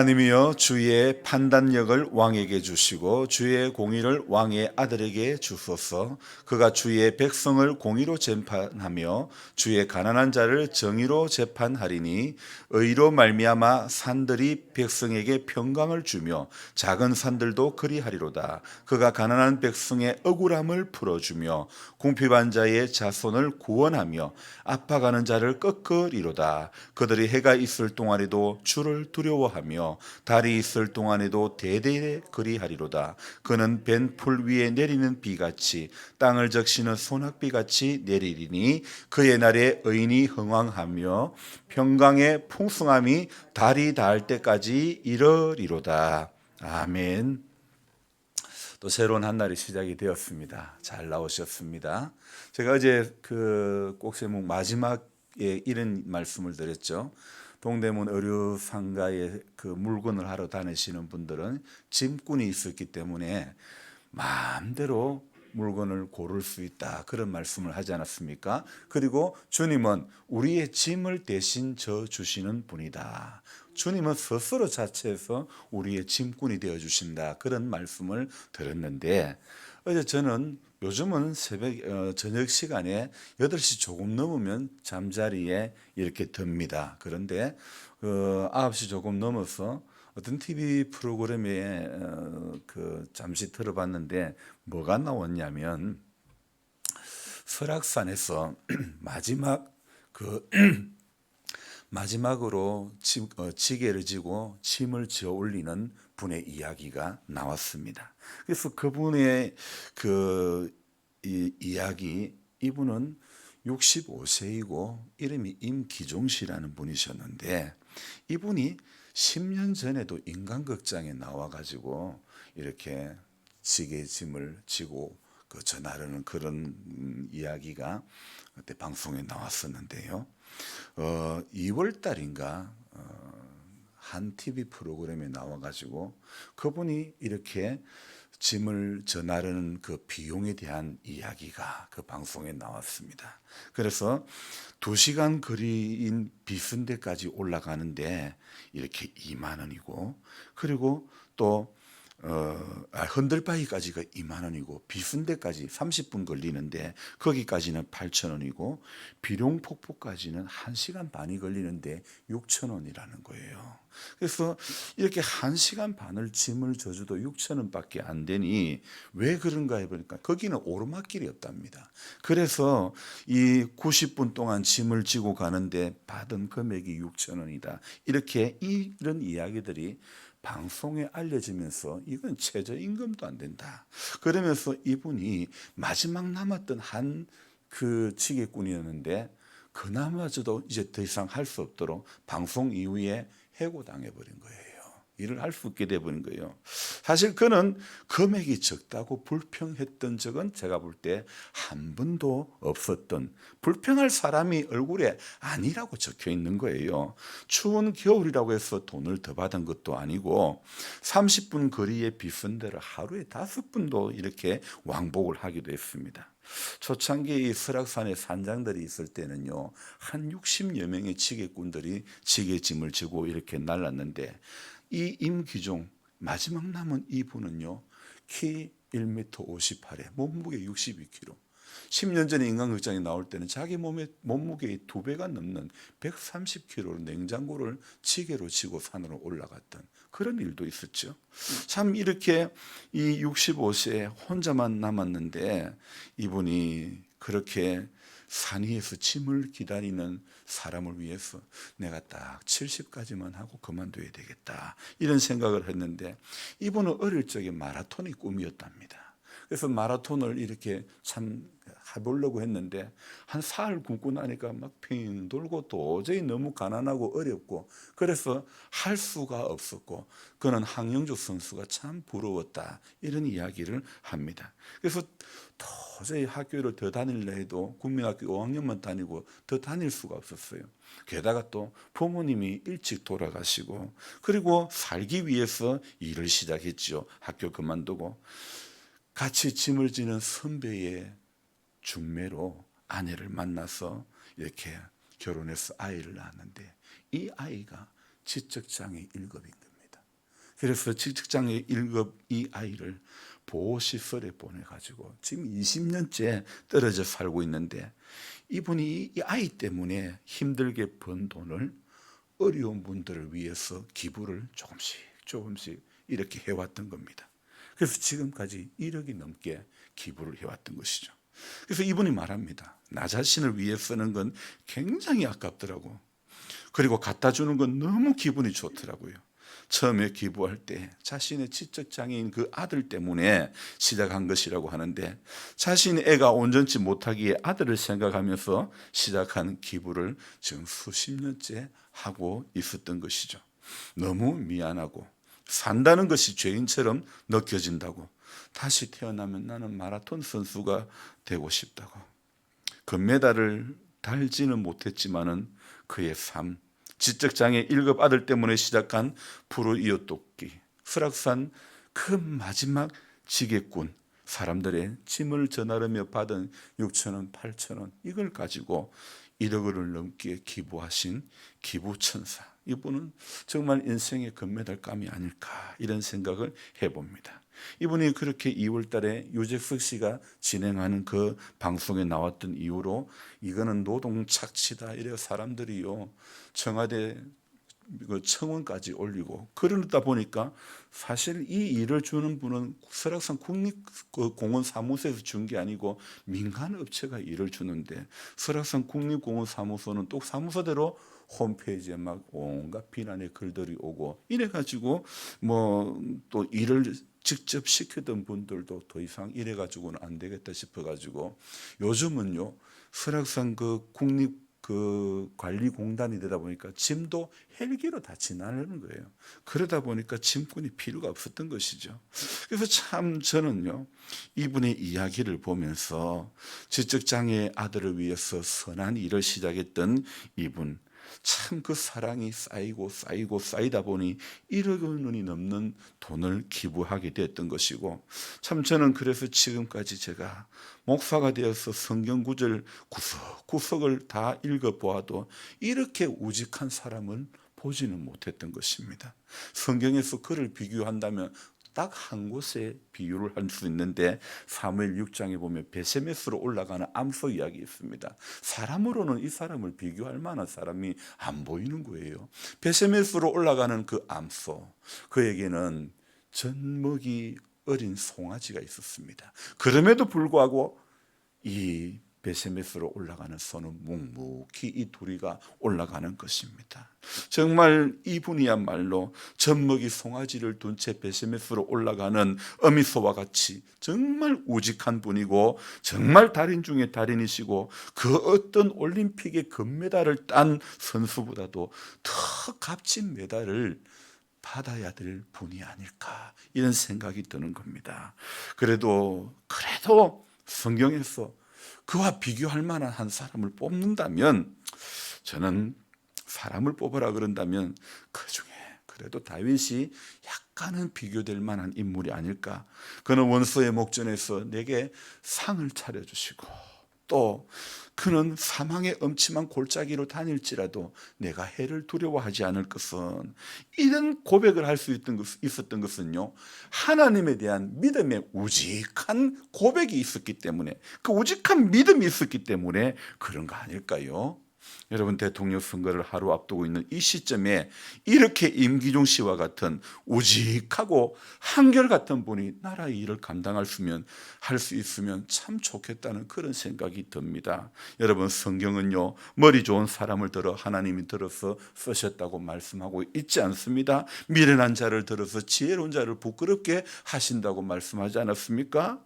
하나님이여 주의 판단력을 왕에게 주시고 주의 공의를 왕의 아들에게 주소서. 그가 주의 백성을 공의로 재판하며 주의 가난한 자를 정의로 재판하리니 의로 말미암아 산들이 백성에게 평강을 주며 작은 산들도 그리하리로다. 그가 가난한 백성의 억울함을 풀어주며 궁핍한 자의 자손을 구원하며 아파가는 자를 꺾으리로다. 그들이 해가 있을 동안에도 주를 두려워하며 달이 있을 동안에도 대대에 그리하리로다. 그는 벤 풀 위에 내리는 비같이 땅을 적시는 소낙비같이 내리리니 그의 날에 의인이 흥왕하며 평강의 풍성함이 달이 닿을 때까지 이르리로다. 아멘. 또 새로운 한 날이 시작이 되었습니다. 잘 나오셨습니다. 제가 어제 그 꼭세목 마지막에 이런 말씀을 드렸죠. 동대문 의류상가에 그 물건을 하러 다니시는 분들은 짐꾼이 있었기 때문에 마음대로 물건을 고를 수 있다. 그런 말씀을 하지 않았습니까? 그리고 주님은 우리의 짐을 대신 져 주시는 분이다. 주님은 스스로 자체에서 우리의 짐꾼이 되어 주신다. 그런 말씀을 드렸는데 어제 저는 요즘은 저녁 시간에 8시 조금 넘으면 잠자리에 이렇게 듭니다. 그런데 9시 조금 넘어서 어떤 TV 프로그램에 잠시 들어봤는데 뭐가 나왔냐면 설악산에서 마지막으로 지게를 지고 짐을 지어 올리는 분의 이야기가 나왔습니다. 그래서 그분의 이야기, 이분은 65세이고 이름이 임기종 씨라는 분이셨는데 이분이 10년 전에도 인간극장에 나와가지고 이렇게 지게 짐을 지고 전하려는 그런 이야기가 그때 방송에 나왔었는데요. 2월 달인가 한 TV 프로그램에 나와가지고 그분이 이렇게 짐을 전하려는 그 비용에 대한 이야기가 그 방송에 나왔습니다. 그래서 2시간 거리인 비순대까지 올라가는데 이렇게 2만 원이고, 그리고 또 흔들바위까지가 2만 원이고 비순대까지 30분 걸리는데 거기까지는 8천 원이고 비룡폭포까지는 1시간 반이 걸리는데 6천 원이라는 거예요. 그래서 이렇게 1시간 반을 짐을 져줘도 6천 원밖에 안 되니 왜 그런가 해보니까 거기는 오르막길이 없답니다. 그래서 이 90분 동안 짐을 지고 가는데 받은 금액이 6천 원이다. 이렇게 이런 이야기들이 방송에 알려지면서 이건 최저임금도 안 된다. 그러면서 이분이 마지막 남았던 한 그 지게꾼이었는데 그나마저도 이제 더 이상 할 수 없도록 방송 이후에 해고당해 버린 거예요. 일을 할 수 없게 돼버린 거예요. 사실 그는 금액이 적다고 불평했던 적은 제가 볼 때 한 번도 없었던, 불평할 사람이 얼굴에 아니라고 적혀 있는 거예요. 추운 겨울이라고 해서 돈을 더 받은 것도 아니고 30분 거리에 비순대를 하루에 5번도 이렇게 왕복을 하기도 했습니다. 초창기 이 설악산에 산장들이 있을 때는요, 한 60여 명의 지게꾼들이 지게짐을 지고 이렇게 날랐는데 이 임기종 마지막 남은 이분은요, 키 1m 58에 몸무게 62kg. 10년 전에 인간극장에 나올 때는 자기 몸무게의 2배가 넘는 130kg로 냉장고를 지게로 지고 산으로 올라갔던 그런 일도 있었죠. 참 이렇게 이 65세에 혼자만 남았는데 이분이 그렇게 산 위에서 짐을 기다리는 사람을 위해서 내가 딱 70까지만 하고 그만둬야 되겠다, 이런 생각을 했는데 이분은 어릴 적에 마라톤이 꿈이었답니다. 그래서 마라톤을 이렇게 참 해보려고 했는데 한 사흘 굶고 나니까 막 핑 돌고 도저히 너무 가난하고 어렵고 그래서 할 수가 없었고 그는 황영조 선수가 참 부러웠다, 이런 이야기를 합니다. 그래서 도저히 학교를 더 다닐려 해도 국민학교 5학년만 다니고 더 다닐 수가 없었어요. 게다가 또 부모님이 일찍 돌아가시고 그리고 살기 위해서 일을 시작했죠. 학교 그만두고 같이 짐을 지는 선배의 중매로 아내를 만나서 이렇게 결혼해서 아이를 낳았는데 이 아이가 지적장애 1급인 겁니다. 그래서 직장에 1급 이 아이를 보호시설에 보내가지고 지금 20년째 떨어져 살고 있는데, 이분이 이 아이 때문에 힘들게 번 돈을 어려운 분들을 위해서 기부를 조금씩 이렇게 해왔던 겁니다. 그래서 지금까지 1억이 넘게 기부를 해왔던 것이죠. 그래서 이분이 말합니다. 나 자신을 위해 쓰는 건 굉장히 아깝더라고. 그리고 갖다 주는 건 너무 기분이 좋더라고요. 처음에 기부할 때 자신의 지적장애인 그 아들 때문에 시작한 것이라고 하는데, 자신의 애가 온전치 못하기에 아들을 생각하면서 시작한 기부를 지금 수십 년째 하고 있었던 것이죠. 너무 미안하고 산다는 것이 죄인처럼 느껴진다고, 다시 태어나면 나는 마라톤 선수가 되고 싶다고, 금메달을 달지는 못했지만은 그의 삶, 지적장애 1급 아들 때문에 시작한 프로 이어돕기, 설악산 그 마지막 지게꾼, 사람들의 짐을 전하려며 받은 6,000원, 8,000원, 이걸 가지고 1억을 넘게 기부하신 기부천사, 이분은 정말 인생의 금메달감이 아닐까, 이런 생각을 해봅니다. 이분이 그렇게 2월 달에 유재석 씨가 진행하는 그 방송에 나왔던 이후로 이거는 노동 착취다, 이래 사람들이요 청와대 청원까지 올리고, 그러다 보니까 사실 이 일을 주는 분은 설악산 국립공원 사무소에서 준 게 아니고 민간 업체가 일을 주는데, 설악산 국립공원 사무소는 또 사무소대로 홈페이지에 막 온갖 비난의 글들이 오고, 이래가지고 뭐 또 일을 직접 시키던 분들도 더 이상 이래가지고는 안 되겠다 싶어가지고, 요즘은요 설악산 그 국립 그 관리공단이 되다 보니까 짐도 헬기로 다 지나는 거예요. 그러다 보니까 짐꾼이 필요가 없었던 것이죠. 그래서 참 저는요 이분의 이야기를 보면서 지적장애의 아들을 위해서 선한 일을 시작했던 이분, 참 그 사랑이 쌓이다 보니 1억 원이 넘는 돈을 기부하게 됐던 것이고, 참 저는 그래서 지금까지 제가 목사가 되어서 성경 구절 구석구석을 다 읽어보아도 이렇게 우직한 사람을 보지는 못했던 것입니다. 성경에서 그를 비교한다면 딱 한 곳에 비유를 할 수 있는데, 사무엘 6장에 보면 베세메스로 올라가는 암소 이야기 있습니다. 사람으로는 이 사람을 비교할 만한 사람이 안 보이는 거예요. 베세메스로 올라가는 그 암소, 그에게는 젖먹이 어린 송아지가 있었습니다. 그럼에도 불구하고 이 베세메스로 올라가는 소는 묵묵히 이 둘이가 올라가는 것입니다. 정말 이분이야말로 젖먹이 송아지를 둔 채 베세메스로 올라가는 어미소와 같이 정말 우직한 분이고, 정말 달인 중에 달인이시고, 그 어떤 올림픽의 금메달을 딴 선수보다도 더 값진 메달을 받아야 될 분이 아닐까, 이런 생각이 드는 겁니다. 그래도 성경에서 그와 비교할 만한 한 사람을 뽑는다면, 저는 사람을 뽑으라 그런다면 그 중에 그래도 다윗이 약간은 비교될 만한 인물이 아닐까. 그는 원수의 목전에서 내게 상을 차려주시고, 또 그는 사망의 엄침한 골짜기로 다닐지라도 내가 해를 두려워하지 않을 것은, 이런 고백을 할 수 있었던 것은요 하나님에 대한 믿음의 우직한 고백이 있었기 때문에, 그 우직한 믿음이 있었기 때문에 그런 거 아닐까요? 여러분, 대통령 선거를 하루 앞두고 있는 이 시점에 이렇게 임기중 씨와 같은 우직하고 한결같은 분이 나라의 일을 감당할 수 있으면 참 좋겠다는 그런 생각이 듭니다. 여러분, 성경은요 머리 좋은 사람을 들어 하나님이 들어서 쓰셨다고 말씀하고 있지 않습니다. 미련한 자를 들어서 지혜로운 자를 부끄럽게 하신다고 말씀하지 않았습니까?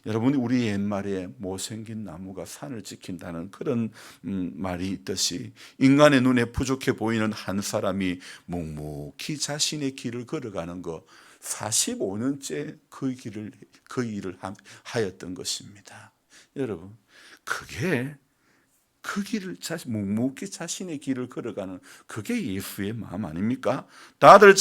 여러분이 우리 옛말에 못생긴 나무가 산을 지킨다는 그런 말이 있듯이, 인간의 눈에 부족해 보이는 한 사람이 묵묵히 자신의 길을 걸어가는 것, 45년째 그 일을 하였던 것입니다. 여러분, 그 길을 묵묵히 자신의 길을 걸어가는, 그게 예수의 마음 아닙니까? 다들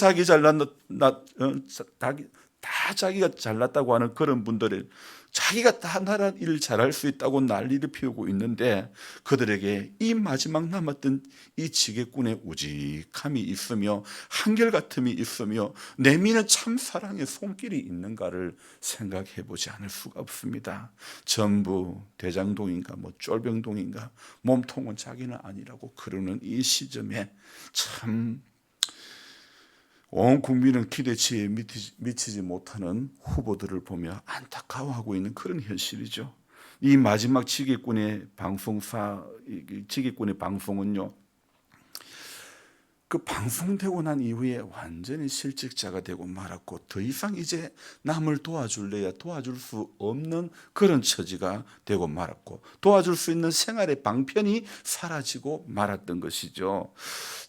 다 자기가 잘났다고 하는 그런 분들을 자기가 다 나라 일을 잘할 수 있다고 난리를 피우고 있는데 그들에게 이 마지막 남았던 이 지게꾼의 우직함이 있으며 한결같음이 있으며 내미는 참 사랑의 손길이 있는가를 생각해 보지 않을 수가 없습니다. 전부 대장동인가 쫄병동인가 몸통은 자기는 아니라고 그러는 이 시점에 참 온 국민은 기대치에 미치지 못하는 후보들을 보며 안타까워하고 있는 그런 현실이죠. 이 마지막 지게꾼의 방송은요, 그 방송되고 난 이후에 완전히 실직자가 되고 말았고 더 이상 이제 남을 도와줄래야 도와줄 수 없는 그런 처지가 되고 말았고 도와줄 수 있는 생활의 방편이 사라지고 말았던 것이죠.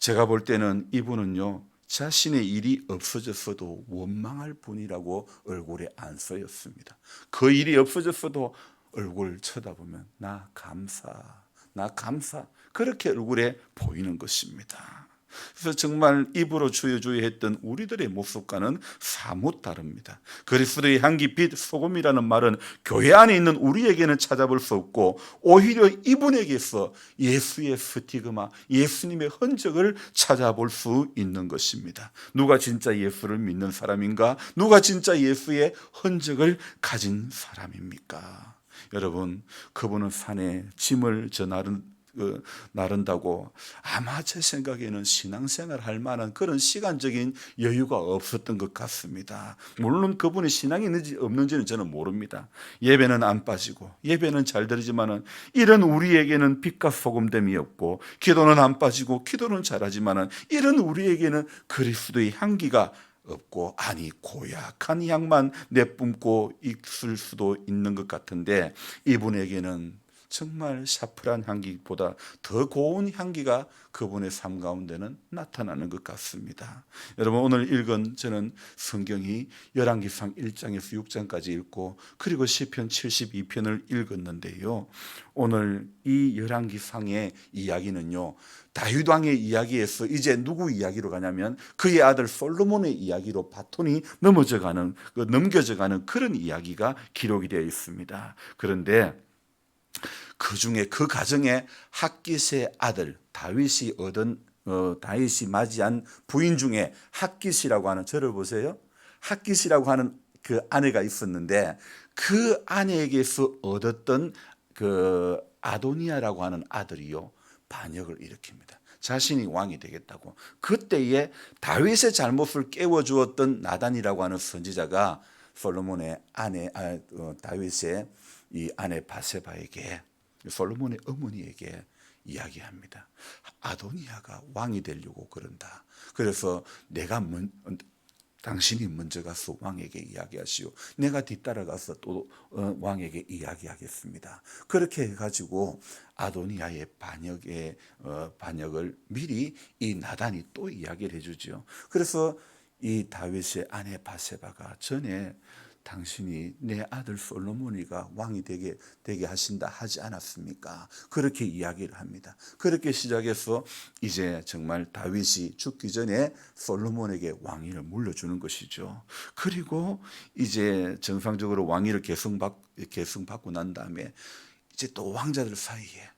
제가 볼 때는 이분은요, 자신의 일이 없어졌어도 원망할 분이라고 얼굴에 안 써였습니다. 그 일이 없어졌어도 얼굴 쳐다보면 나 감사 그렇게 얼굴에 보이는 것입니다. 그래서 정말 입으로 주여주여 우리들의 모습과는 사뭇 다릅니다. 그리스도의 향기 빛 소금이라는 말은 교회 안에 있는 우리에게는 찾아볼 수 없고 오히려 이분에게서 예수의 스티그마, 예수님의 흔적을 찾아볼 수 있는 것입니다. 누가 진짜 예수를 믿는 사람인가? 누가 진짜 예수의 흔적을 가진 사람입니까? 여러분, 그분은 산에 짐을 나른다고 아마 제 생각에는 신앙생활 할 만한 그런 시간적인 여유가 없었던 것 같습니다. 물론 그분이 신앙이 있는지 없는지는 저는 모릅니다. 예배는 안 빠지고 예배는 잘 드리지만은 이런 우리에게는 빛과 소금됨이 없고 기도는 안 빠지고 기도는 잘하지만은 이런 우리에게는 그리스도의 향기가 없고 아니 고약한 향만 내뿜고 있을 수도 있는 것 같은데 이분에게는 정말 샤프란 향기보다 더 고운 향기가 그분의 삶 가운데는 나타나는 것 같습니다. 여러분, 오늘 읽은 저는 성경이 열왕기상 1장에서 6장까지 읽고 그리고 시편 72편을 읽었는데요. 오늘 이 열왕기상의 이야기는요, 다윗 왕의 이야기에서 이제 누구 이야기로 가냐면 그의 아들 솔로몬의 이야기로 바톤이 넘겨져가는 그런 이야기가 기록이 되어 있습니다. 그런데 그 중에 그 가정에 핫깃의 아들 다윗이 맞이한 부인 중에 핫깃이라고 하는, 저를 보세요. 핫깃이라고 하는 그 아내가 있었는데 그 아내에게서 얻었던 그 아도니아라고 하는 아들이요, 반역을 일으킵니다. 자신이 왕이 되겠다고. 그때에 다윗의 잘못을 깨워주었던 나단이라고 하는 선지자가 솔로몬의 다윗의 이 아내 바세바에게, 솔로몬의 어머니에게 이야기합니다. 아도니아가 왕이 되려고 그런다. 그래서 당신이 먼저 가서 왕에게 이야기하시오. 내가 뒤따라가서 또 왕에게 이야기하겠습니다. 그렇게 해가지고 아도니아의 반역을 미리 이 나단이 또 이야기를 해주죠. 그래서 이 다윗의 아내 바세바가 전에 당신이 내 아들 솔로몬이가 왕이 되게 하신다 하지 않았습니까? 그렇게 이야기를 합니다. 그렇게 시작해서 이제 정말 다윗이 죽기 전에 솔로몬에게 왕위를 물려주는 것이죠. 그리고 이제 정상적으로 왕위를 계승받고 난 다음에 이제 또 왕자들 사이에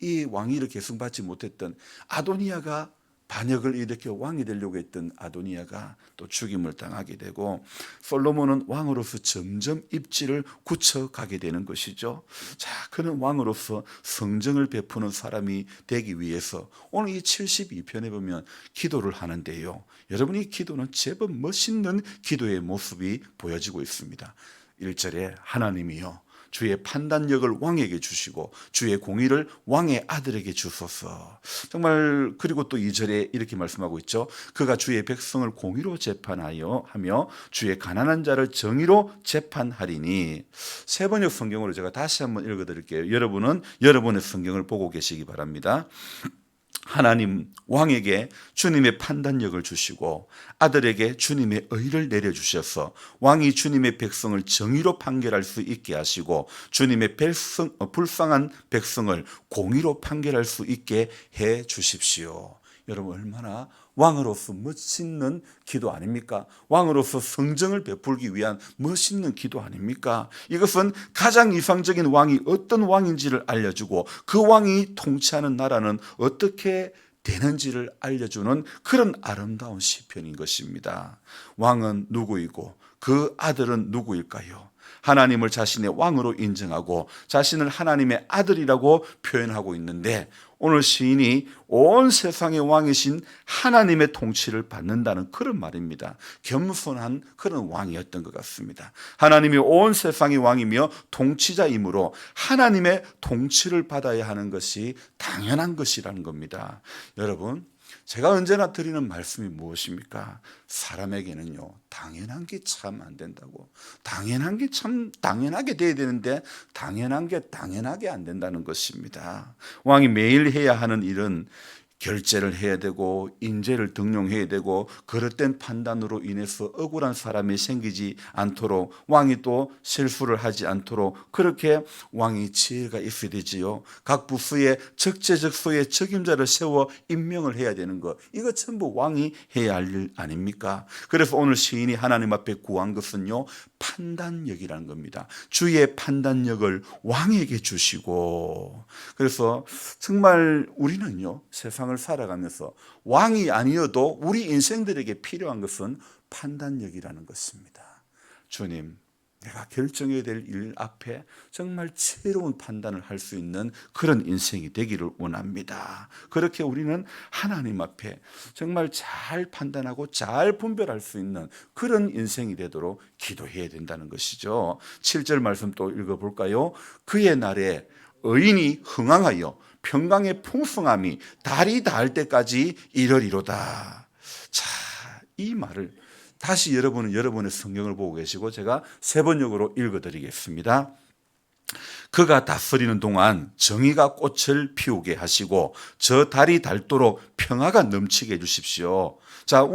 이 왕위를 계승받지 못했던 아도니아가 반역을 일으켜 왕이 되려고 했던 아도니아가 또 죽임을 당하게 되고 솔로몬은 왕으로서 점점 입지를 굳혀가게 되는 것이죠. 자, 그는 왕으로서 성정을 베푸는 사람이 되기 위해서 오늘 이 72편에 보면 기도를 하는데요. 여러분, 이 기도는 제법 멋있는 기도의 모습이 보여지고 있습니다. 1절에 하나님이여 주의 판단력을 왕에게 주시고 주의 공의를 왕의 아들에게 주소서. 정말. 그리고 또 2절에 이렇게 말씀하고 있죠. 그가 주의 백성을 공의로 재판하여 하며 주의 가난한 자를 정의로 재판하리니. 세번역 성경으로 제가 다시 한번 읽어드릴게요. 여러분은 여러분의 성경을 보고 계시기 바랍니다. 하나님 왕에게 주님의 판단력을 주시고 아들에게 주님의 의를 내려주셔서 왕이 주님의 백성을 정의로 판결할 수 있게 하시고 주님의 불쌍한 백성을 공의로 판결할 수 있게 해 주십시오. 여러분 얼마나 왕으로서 멋있는 기도 아닙니까? 왕으로서 성정을 베풀기 위한 멋있는 기도 아닙니까? 이것은 가장 이상적인 왕이 어떤 왕인지를 알려주고 그 왕이 통치하는 나라는 어떻게 되는지를 알려주는 그런 아름다운 시편인 것입니다. 왕은 누구이고 그 아들은 누구일까요? 하나님을 자신의 왕으로 인정하고 자신을 하나님의 아들이라고 표현하고 있는데 오늘 시인이 온 세상의 왕이신 하나님의 통치를 받는다는 그런 말입니다. 겸손한 그런 왕이었던 것 같습니다. 하나님이 온 세상의 왕이며 통치자이므로 하나님의 통치를 받아야 하는 것이 당연한 것이라는 겁니다. 여러분, 제가 언제나 드리는 말씀이 무엇입니까? 사람에게는요, 당연한 게 참 안 된다고. 당연한 게 참 당연하게 돼야 되는데 당연한 게 당연하게 안 된다는 것입니다. 왕이 매일 해야 하는 일은 결제를 해야 되고 인재를 등용해야 되고 그릇된 판단으로 인해서 억울한 사람이 생기지 않도록 왕이 또 실수를 하지 않도록 그렇게 왕이 지혜가 있어야 되지요. 각 부서에 적재적소에 적임자를 세워 임명을 해야 되는 것, 이거 전부 왕이 해야 할 일 아닙니까? 그래서 오늘 시인이 하나님 앞에 구한 것은요, 판단력이라는 겁니다. 주의 판단력을 왕에게 주시고, 그래서 정말 우리는요, 세상을 살아가면서 왕이 아니어도 우리 인생들에게 필요한 것은 판단력이라는 것입니다. 주님, 내가 결정해야 될 일 앞에 정말 지혜로운 판단을 할 수 있는 그런 인생이 되기를 원합니다. 그렇게 우리는 하나님 앞에 정말 잘 판단하고 잘 분별할 수 있는 그런 인생이 되도록 기도해야 된다는 것이죠. 7절 말씀 또 읽어볼까요? 그의 날에 의인이 흥황하여 평강의 풍성함이 달이 닿을 때까지 이르리로다. 자, 이 말을 다시 여러분은 여러분의 성경을 보고 계시고 제가 세 번역으로 읽어드리겠습니다. 그가 다스리는 동안 정의가 꽃을 피우게 하시고 저 달이 닳도록 평화가 넘치게 해주십시오. 자,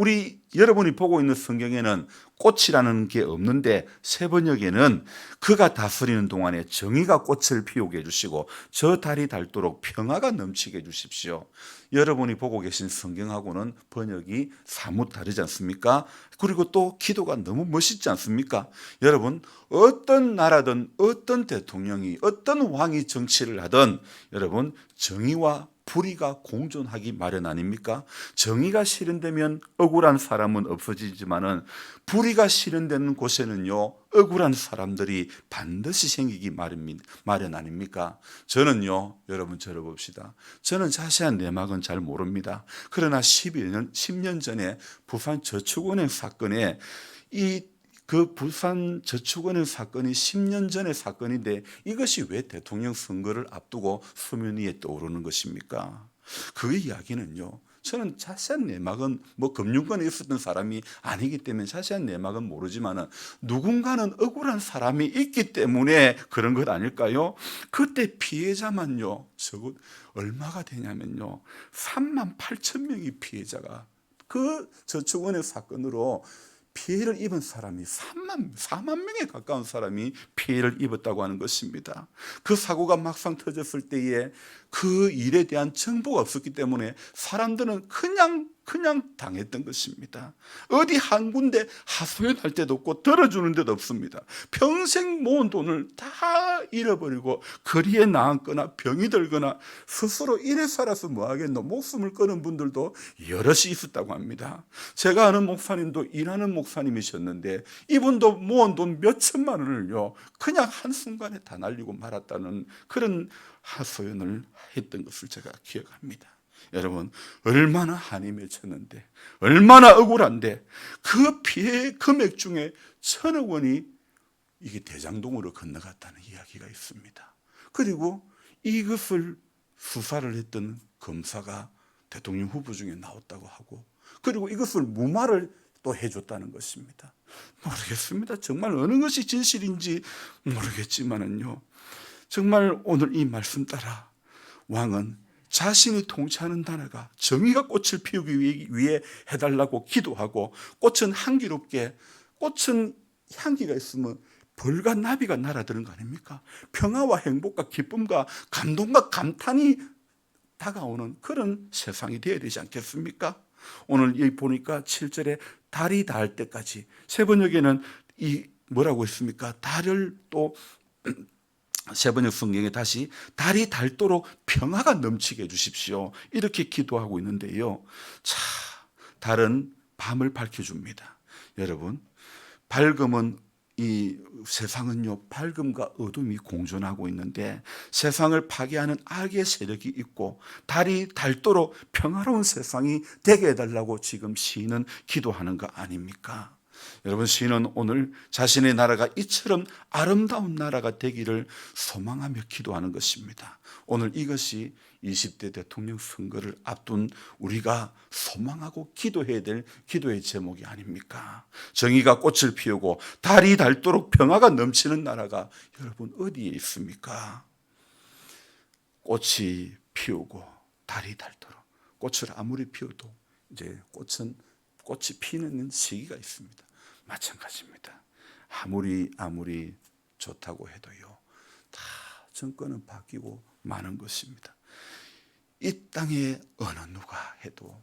여러분이 보고 있는 성경에는 꽃이라는 게 없는데 세 번역에는 그가 다스리는 동안에 정의가 꽃을 피우게 해주시고 저 달이 닳도록 평화가 넘치게 해주십시오. 여러분이 보고 계신 성경하고는 번역이 사뭇 다르지 않습니까? 그리고 또 기도가 너무 멋있지 않습니까? 여러분, 어떤 나라든 어떤 대통령이 어떤 왕이 정치를 하든 여러분, 정의와 불의가 공존하기 마련 아닙니까? 정의가 실현되면 억울한 사람은 없어지지만은 불의가 실현되는 곳에는요, 억울한 사람들이 반드시 생기기 마련 아닙니까? 저는요, 여러분 저를 봅시다. 저는 자세한 내막은 잘 모릅니다. 그러나 10년 전에 부산 저축은행 사건에 그 부산 저축은행 사건이 10년 전의 사건인데 이것이 왜 대통령 선거를 앞두고 수면 위에 떠오르는 것입니까? 그 이야기는요, 저는 자세한 내막은 금융권에 있었던 사람이 아니기 때문에 자세한 내막은 모르지만은 누군가는 억울한 사람이 있기 때문에 그런 것 아닐까요? 그때 피해자만요, 적어도 얼마가 되냐면요, 3만 8천 명이 피해자가 그 저축은행 사건으로 피해를 입은 사람이 4만 명에 가까운 사람이 피해를 입었다고 하는 것입니다. 그 사고가 막상 터졌을 때에 그 일에 대한 정보가 없었기 때문에 사람들은 그냥 당했던 것입니다. 어디 한 군데 하소연할 데도 없고 들어주는 데도 없습니다. 평생 모은 돈을 다 잃어버리고 거리에 나앉거나 병이 들거나 스스로 이래 살아서 뭐하겠노 목숨을 끊은 분들도 여럿이 있었다고 합니다. 제가 아는 목사님도 일하는 목사님이셨는데 이분도 모은 돈 몇천만 원을요 그냥 한순간에 다 날리고 말았다는 그런 하소연을 했던 것을 제가 기억합니다. 여러분, 얼마나 한이 맺혔는데 얼마나 억울한데 그 피해 금액 중에 1,000억 원이 이게 대장동으로 건너갔다는 이야기가 있습니다. 그리고 이것을 수사를 했던 검사가 대통령 후보 중에 나왔다고 하고 그리고 이것을 무마를 또 해줬다는 것입니다. 모르겠습니다. 정말 어느 것이 진실인지 모르겠지만은요, 정말 오늘 이 말씀 따라 왕은 자신이 통치하는 나라가 정의가 꽃을 피우기 위해 해달라고 기도하고 꽃은 향기롭게 꽃은 향기가 있으면 벌과 나비가 날아드는 거 아닙니까? 평화와 행복과 기쁨과 감동과 감탄이 다가오는 그런 세상이 되어야 되지 않겠습니까? 오늘 여기 보니까 7절에 달이 닿을 때까지, 세 번역에는 이 뭐라고 했습니까? 달을 또 세번역 성경에 다시 달이 닳도록 평화가 넘치게 해주십시오, 이렇게 기도하고 있는데요. 자, 달은 밤을 밝혀줍니다. 여러분, 밝음은, 이 세상은요, 밝음과 어둠이 공존하고 있는데 세상을 파괴하는 악의 세력이 있고, 달이 닳도록 평화로운 세상이 되게 해달라고 지금 시인은 기도하는 거 아닙니까? 여러분, 시인은 오늘 자신의 나라가 이처럼 아름다운 나라가 되기를 소망하며 기도하는 것입니다. 오늘 이것이 20대 대통령 선거를 앞둔 우리가 소망하고 기도해야 될 기도의 제목이 아닙니까? 정의가 꽃을 피우고 달이 닳도록 평화가 넘치는 나라가 여러분 어디에 있습니까? 꽃이 피우고 달이 닳도록. 꽃을 아무리 피워도 이제 꽃이 피는 시기가 있습니다. 마찬가지입니다. 아무리 좋다고 해도요, 다 정권은 바뀌고 마는 것입니다. 이 땅에 어느 누가 해도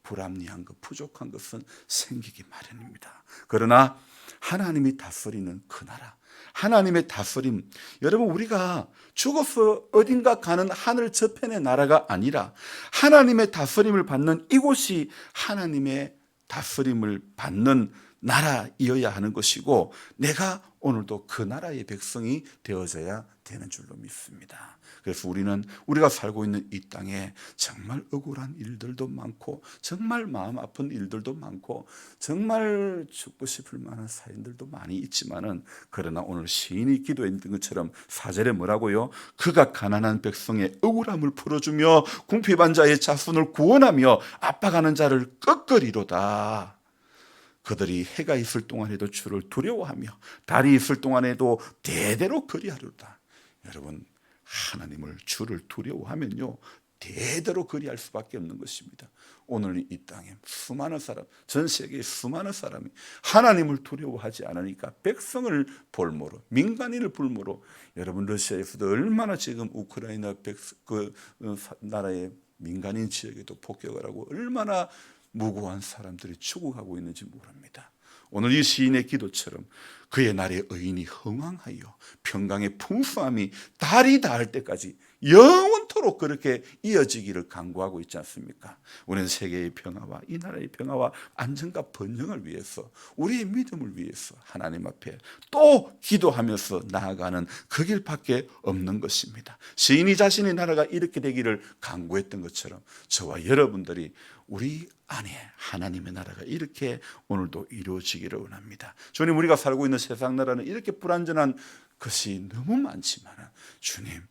불합리한 것, 부족한 것은 생기기 마련입니다. 그러나 하나님이 다스리는 그 나라, 하나님의 다스림, 여러분, 우리가 죽어서 어딘가 가는 하늘 저편의 나라가 아니라 하나님의 다스림을 받는 이곳이 하나님의 다스림을 받는 나라이어야 하는 것이고, 내가 오늘도 그 나라의 백성이 되어져야 되는 줄로 믿습니다. 그래서 우리가 살고 있는 이 땅에 정말 억울한 일들도 많고, 정말 마음 아픈 일들도 많고, 정말 죽고 싶을 만한 사연들도 많이 있지만은, 그러나 오늘 시인이 기도했던 것처럼 4절에 뭐라고요? 그가 가난한 백성의 억울함을 풀어주며 궁핍한 자의 자손을 구원하며 압박하는 자를 꺾으리로다. 그들이 해가 있을 동안에도 주를 두려워하며 달이 있을 동안에도 대대로 그리하리로다. 여러분, 하나님을, 주를 두려워하면요, 대대로 그리할 수밖에 없는 것입니다. 오늘 이 땅에 수많은 사람, 전 세계의 수많은 사람이 하나님을 두려워하지 않으니까 백성을 볼모로, 민간인을 볼모로, 여러분, 러시아에서도 얼마나 지금 우크라이나 나라의 민간인 지역에도 폭격을 하고 얼마나 무고한 사람들이 추구하고 있는지 모릅니다. 오늘 이 시인의 기도처럼 그의 날에 의인이 흥왕하여 평강의 풍성함이 달이 닿을 때까지 영원토록 그렇게 이어지기를 간구하고 있지 않습니까? 우리는 세계의 평화와 이 나라의 평화와 안정과 번영을 위해서, 우리의 믿음을 위해서 하나님 앞에 또 기도하면서 나아가는 그 길밖에 없는 것입니다. 시인이 자신의 나라가 이렇게 되기를 간구했던 것처럼 저와 여러분들이 우리 안에 하나님의 나라가 이렇게 오늘도 이루어지기를 원합니다. 주님, 우리가 살고 있는 세상 나라는 이렇게 불완전한 것이 너무 많지만, 주님,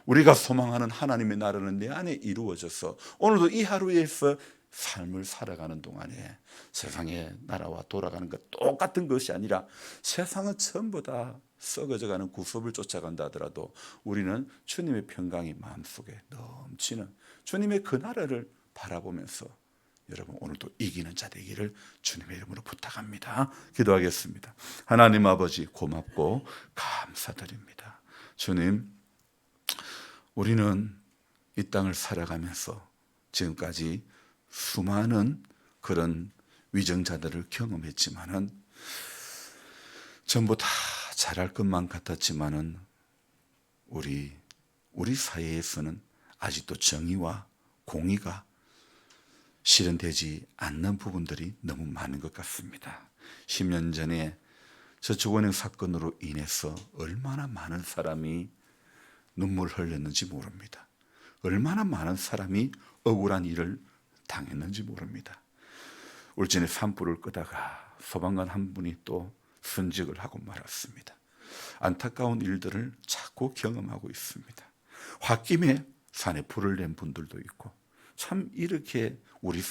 우리가 소망하는 하나님의 나라는 내 안에 이루어져서 오늘도 이 하루에서 삶을 살아가는 동안에 세상의 나라와 돌아가는 것 똑같은 것이 아니라 세상은 전부 다 썩어져가는 구습을 쫓아간다 하더라도 우리는 주님의 평강이 마음속에 넘치는 주님의 그 나라를 바라보면서 여러분, 오늘도 이기는 자 되기를 주님의 이름으로 부탁합니다. 기도하겠습니다. 하나님 아버지, 고맙고 감사드립니다. 주님, 우리는 이 땅을 살아가면서 지금까지 수많은 그런 위정자들을 경험했지만은 전부 다 잘할 것만 같았지만은 우리 사회에서는 아직도 정의와 공의가 실현되지 않는 부분들이 너무 많은 것 같습니다. 10년 전에 저축은행 사건으로 인해서 얼마나 많은 사람이 눈물을 흘렸는지 모릅니다. 얼마나 많은 사람이 억울한 일을 당했는지 모릅니다. 울진에 산불을 끄다가 소방관 한 분이 또 순직을 하고 말았습니다. 안타까운 일들을 자꾸 경험하고 있습니다. 홧김에 산에 불을 낸 분들도 있고, 참 이렇게 우리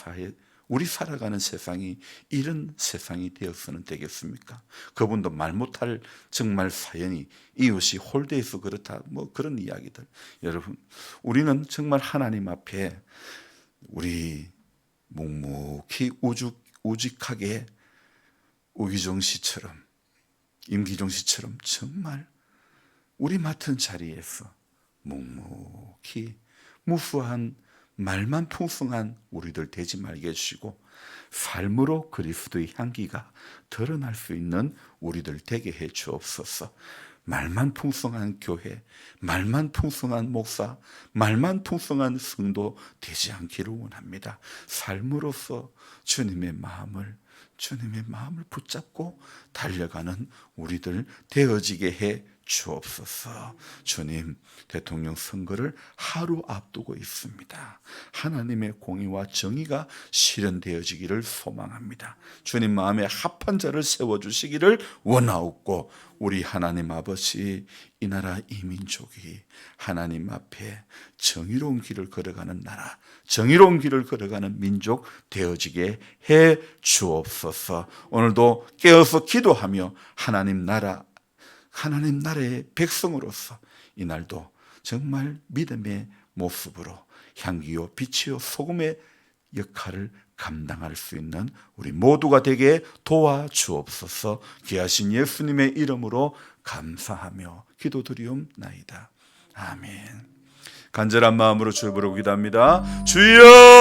살아가는 세상이 이런 세상이 되어서는 되겠습니까? 그분도 말 못할 정말 사연이, 이웃이 홀대해서 그렇다, 뭐 그런 이야기들. 여러분, 우리는 정말 하나님 앞에 우리 묵묵히 우직하게 우기종 씨처럼, 임기종 씨처럼 정말 우리 맡은 자리에서 묵묵히 무수한 말만 풍성한 우리들 되지 말게 해주시고 삶으로 그리스도의 향기가 드러날 수 있는 우리들 되게 해 주옵소서. 말만 풍성한 교회, 말만 풍성한 목사, 말만 풍성한 성도 되지 않기를 원합니다. 삶으로서 주님의 마음을 붙잡고 달려가는 우리들 되어지게 해 주옵소서. 주님, 대통령 선거를 하루 앞두고 있습니다. 하나님의 공의와 정의가 실현되어지기를 소망합니다. 주님 마음에 합한 자를 세워주시기를 원하옵고, 우리 하나님 아버지, 이 나라 이 민족이 하나님 앞에 정의로운 길을 걸어가는 나라, 정의로운 길을 걸어가는 민족 되어지게 해 주옵소서. 오늘도 깨어서 기도하며 하나님 나라의 백성으로서 이날도 정말 믿음의 모습으로 향기요 빛이요 소금의 역할을 감당할 수 있는 우리 모두가 되게 도와주옵소서. 귀하신 예수님의 이름으로 감사하며 기도드리옵나이다. 아멘. 간절한 마음으로 주를 부르고 기도합니다. 주여!